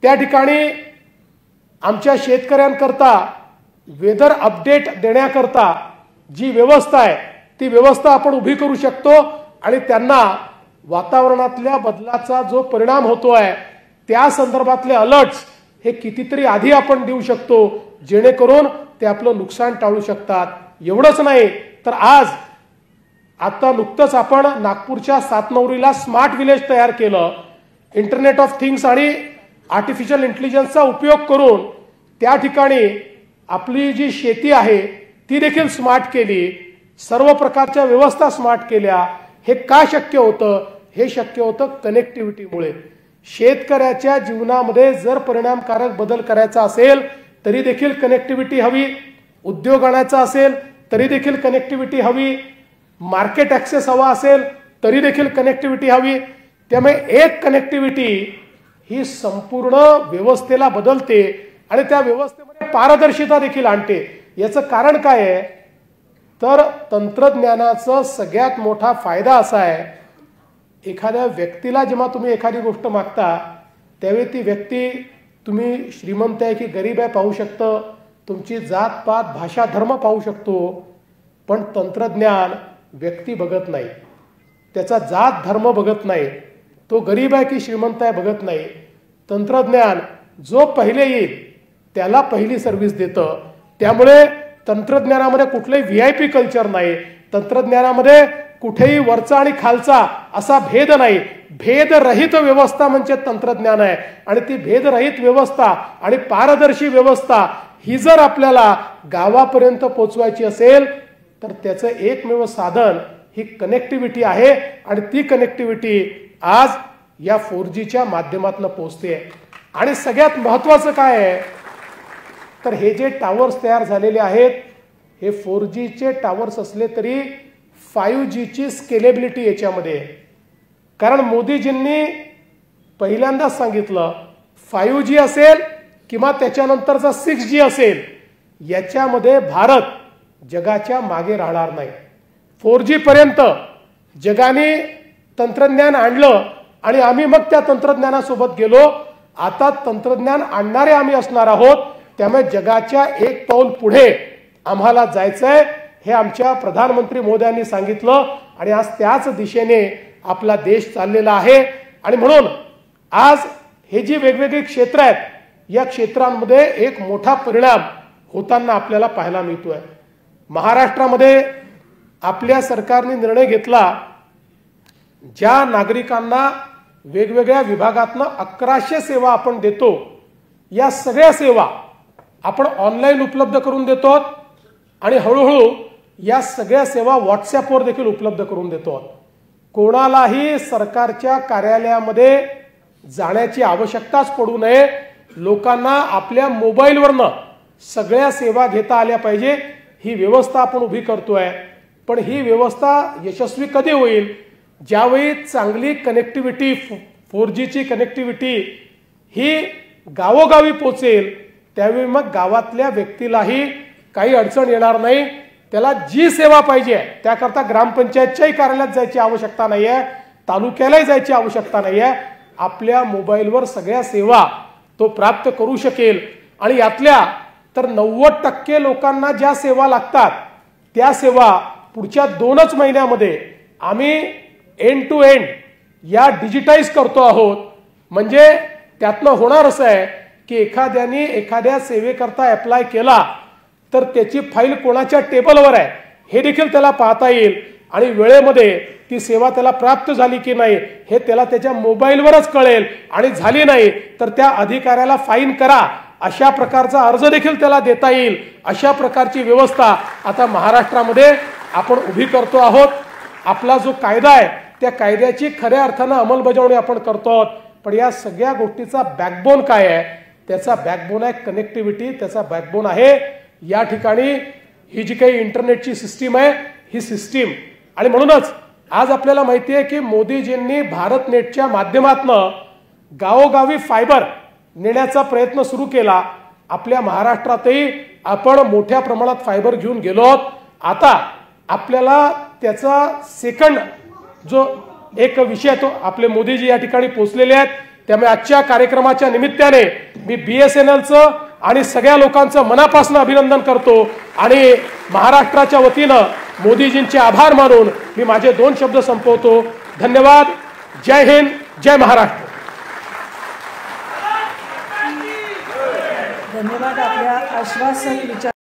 त्या ठिकाणी आमच्या शेतकऱ्यांकरता वेदर अपडेट देण्याकरता जी व्यवस्था आहे ती व्यवस्था आपण उभी करू शकतो आणि त्यांना वातावरणातल्या बदलाचा जो परिणाम होतोय त्या संदर्भातले अलर्ट्स हे कितीतरी आधी आपण देऊ शकतो जेणेकरून ते आपलं नुकसान टाळू शकतात। एवढंच नाही तर आता नुकतंच आपण नागपूरच्या सातनवरीला स्मार्ट विलेज तयार केलं। इंटरनेट ऑफ थिंग्स आणि आर्टिफिशियल इंटेलिजन्सचा उपयोग करून त्या ठिकाणी आपली जी शेती आहे ती देखील स्मार्ट केली, सर्व प्रकारच्या व्यवस्था स्मार्ट केल्या। हे का शक्य होतं? हे शक्य होतं कनेक्टिव्हिटीमुळे। शेतकऱ्याच्या जीवनामध्ये जर परिणामकारक बदल करायचा असेल तरी देखील कनेक्टिव्हिटी हवी, उद्योग आणायचा असेल तरी देखील कनेक्टिव्हिटी हवी, मार्केट ॲक्सेस हवा असेल तरी देखील कनेक्टिव्हिटी हवी। त्यामुळे एक कनेक्टिव्हिटी ही संपूर्ण व्यवस्थेला बदलते आणि त्या व्यवस्थेमध्ये पारदर्शिता देखील आणते। याचं कारण काय आहे तर तंत्रज्ञानाचा सगळ्यात मोठा फायदा असा आहे, एखाद्या व्यक्तीला जेव्हा तुम्ही एखादी गोष्ट मागता त्यावेळी ती व्यक्ती तुम्ही श्रीमंत आहे की गरीब आहे पाहू शकतो, तुमची जात पात भाषा धर्म पाहू शकतो, पण तंत्रज्ञान व्यक्ती बघत नाही, त्याचा जात धर्म बघत नाही, तो गरीब आहे की श्रीमंत आहे बघत नाही। तंत्रज्ञान जो पहिले येईल त्याला पहिली सर्व्हिस देतं। त्यामुळे तंत्रज्ञानामध्ये कुठलंही VIP कल्चर नाही, तंत्रज्ञानामध्ये कुठेही वरचा आणि खालचा असा भेद नाही, भेदरहित व्यवस्था म्हणजे तंत्रज्ञान आहे। आणि ती भेदरहित व्यवस्था आणि पारदर्शी व्यवस्था ही जर आपल्याला गावापर्यंत पोहोचवायची असेल तर त्याचं एकमेव साधन ही कनेक्टिव्हिटी आहे आणि ती कनेक्टिव्हिटी आज या 4Gच्या माध्यमातून पोहोचते। आणि सगळ्यात महत्त्वाचं काय आहे तर हे जे टावर्स तयार झालेले आहेत हे 4Gचे टावर्स असले तरी 5Gची स्केलेबिलिटी याच्यामध्ये आहे। कारण मोदीजींनी पहिल्यांदाच सांगितलं 5G असेल किंवा त्याच्यानंतरचा 6G असेल याच्यामध्ये भारत जगाच्या मागे राहणार नाही। 4G पर्यंत जगाने तंत्रज्ञान आणलं आणि आम्ही मग त्या तंत्रज्ञानासोबत गेलो। आता तंत्रज्ञान आणणारे आम्ही असणार आहोत, त्यामुळे जगाच्या एक पाऊल पुढे आम्हाला जायचंय हे आमच्या प्रधानमंत्री मोदयांनी सांगितलं आणि आज त्याच दिशेने आपला देश चाललेला आहे। आणि म्हणून आज हे जी वेगवेगळी क्षेत्र आहेत या क्षेत्रांमध्ये एक मोठा परिणाम होताना आपल्याला पाहायला मिळतोय। महाराष्ट्रामध्ये आपल्या सरकारने निर्णय घेतला, ज्या नागरिकांना वेगवेगळ्या विभागातनं 1100 सेवा आपण देतो या सगळ्या सेवा आपण ऑनलाईन उपलब्ध करून देतो आणि हळूहळू या सगळ्या सेवा व्हॉट्सॲपवर देखील उपलब्ध करून देतो। कोणालाही सरकारच्या कार्यालयामध्ये जाण्याची आवश्यकताच पडू नये, लोकांना आपल्या मोबाईलवरनं सगळ्या सेवा घेता आल्या पाहिजे ही व्यवस्था आपण उभी करतोय। पण ही व्यवस्था यशस्वी कधी होईल ज्यावेळी चांगली कनेक्टिव्हिटी 4Gची कनेक्टिव्हिटी ही गावोगावी पोहोचेल, त्यावेळी मग गावातल्या व्यक्तीलाही काही अडचण येणार नाही। त्याला जी सेवा पाहिजे त्याकरता ग्रामपंचायतच्याही कार्यालयात जायची आवश्यकता नाही आहे, तालुक्यालाही जायची आवश्यकता नाही आहे, आपल्या मोबाईलवर सगळ्या सेवा तो प्राप्त करू शकेल। आणि यातल्या तर 90% लोकांना ज्या सेवा लागतात त्या सेवा पुढच्या 2च महिन्यामध्ये आम्ही एंड टू एंड या डिजिटाइज करतो आहोत। म्हणजे त्यातनं होणार असं आहे की एखाद्याने एखाद्या सेवेकरता अप्लाय केला तर त्याची फाईल कोणाच्या टेबलवर आहे हे देखील त्याला पाहता येईल आणि वेळेमध्ये ती सेवा त्याला प्राप्त झाली की नाही हे त्याला त्याच्या मोबाईलवरच कळेल आणि झाली नाही तर त्या अधिकाऱ्याला फाईन करा अशा प्रकारचा अर्ज देखील त्याला देता येईल। अशा प्रकारची व्यवस्था आता महाराष्ट्रामध्ये आपण उभी करतो आहोत। आपला जो कायदा आहे त्या कायद्याची खऱ्या अर्थानं अंमलबजावणी आपण करतो आहोत। पण या सगळ्या गोष्टीचा बॅकबोन काय आहे? त्याचा बॅकबोन आहे कनेक्टिव्हिटी, त्याचा बॅकबोन आहे या ठिकाणी ही जी काही इंटरनेटची सिस्टीम आहे ही सिस्टीम। आणि म्हणूनच आज आपल्याला माहिती आहे की मोदीजींनी भारत नेटच्या माध्यमातून गावोगावी फायबर नेण्याचा प्रयत्न सुरू केला। आपल्या महाराष्ट्रातही आपण मोठ्या प्रमाणात फायबर घेऊन गेलो आहोत। आता आपल्याला त्याचा सेकंड जो एक विषय तो आपले मोदीजी या ठिकाणी पोहोचलेले आहेत त्यामुळे आजच्या कार्यक्रमाच्या निमित्ताने मी BSNLचं आणि सगळ्या लोकांचं मनापासून अभिनंदन करतो आणि महाराष्ट्राच्या वतीनं मोदीजींचे आभार मानून मी माझे 2 शब्द संपवतो. धन्यवाद. जय हिंद, जय महाराष्ट्र. धन्यवाद. आपल्या आश्वासन विचार